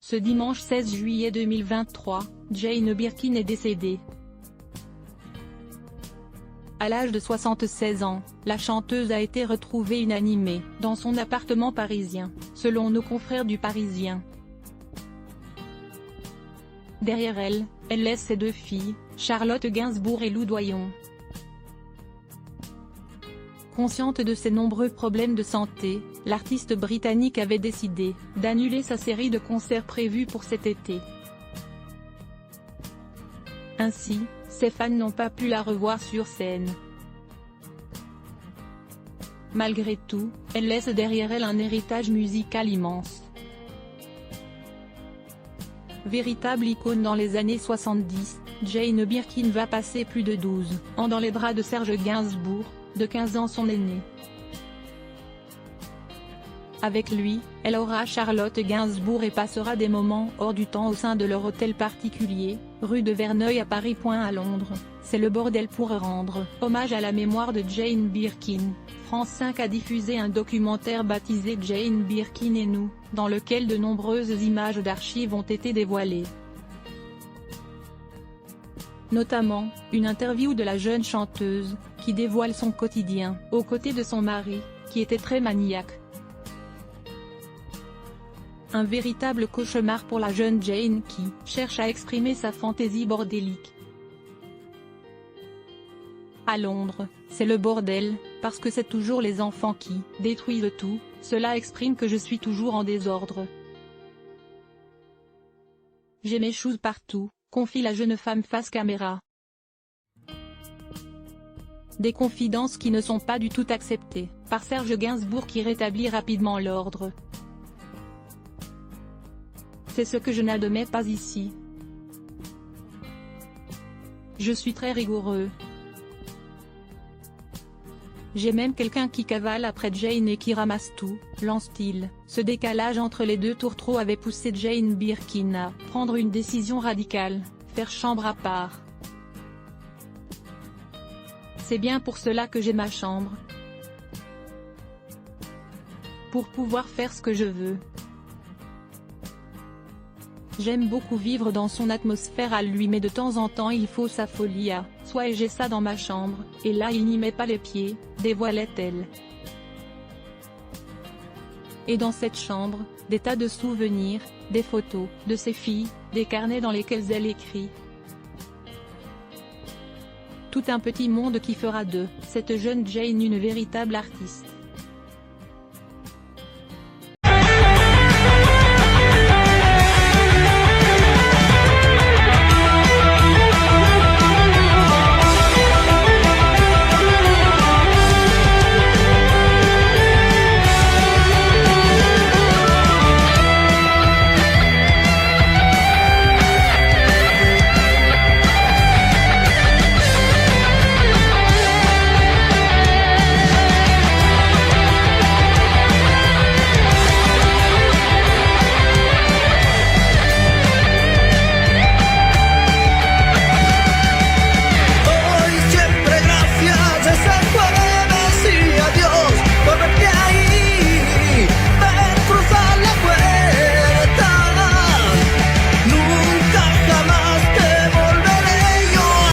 Ce dimanche 16 juillet 2023, Jane Birkin est décédée. À l'âge de 76 ans, la chanteuse a été retrouvée inanimée dans son appartement parisien, selon nos confrères du Parisien. Derrière elle, elle laisse ses deux filles, Charlotte Gainsbourg et Lou Doyon. Consciente de ses nombreux problèmes de santé, l'artiste britannique avait décidé d'annuler sa série de concerts prévus pour cet été. Ainsi, ses fans n'ont pas pu la revoir sur scène. Malgré tout, elle laisse derrière elle un héritage musical immense. Véritable icône dans les années 70, Jane Birkin va passer plus de 12 ans dans les bras de Serge Gainsbourg, de 15 ans son aîné. Avec lui, elle aura Charlotte Gainsbourg et passera des moments hors du temps au sein de leur hôtel particulier, rue de Verneuil à Paris. À Londres, c'est le bordel pour rendre hommage à la mémoire de Jane Birkin. France 5 a diffusé un documentaire baptisé Jane Birkin et nous, dans lequel de nombreuses images d'archives ont été dévoilées. Notamment, une interview de la jeune chanteuse, qui dévoile son quotidien, aux côtés de son mari, qui était très maniaque. Un véritable cauchemar pour la jeune Jane qui cherche à exprimer sa fantaisie bordélique. À Londres, c'est le bordel, parce que c'est toujours les enfants qui détruisent tout. Cela exprime que je suis toujours en désordre. J'ai mes choses partout, confie la jeune femme face caméra. Des confidences qui ne sont pas du tout acceptées par Serge Gainsbourg qui rétablit rapidement l'ordre. C'est ce que je n'admets pas ici. Je suis très rigoureux. J'ai même quelqu'un qui cavale après Jane et qui ramasse tout, lance-t-il. Ce décalage entre les deux tourtereaux avait poussé Jane Birkin à prendre une décision radicale, faire chambre à part. C'est bien pour cela que j'ai ma chambre. Pour pouvoir faire ce que je veux. J'aime beaucoup vivre dans son atmosphère à lui, mais de temps en temps il faut sa folie à soi et j'ai ça dans ma chambre, et là il n'y met pas les pieds, dévoilait-elle. Et dans cette chambre, des tas de souvenirs, des photos de ses filles, des carnets dans lesquels elle écrit. Tout un petit monde qui fera de cette jeune Jane une véritable artiste.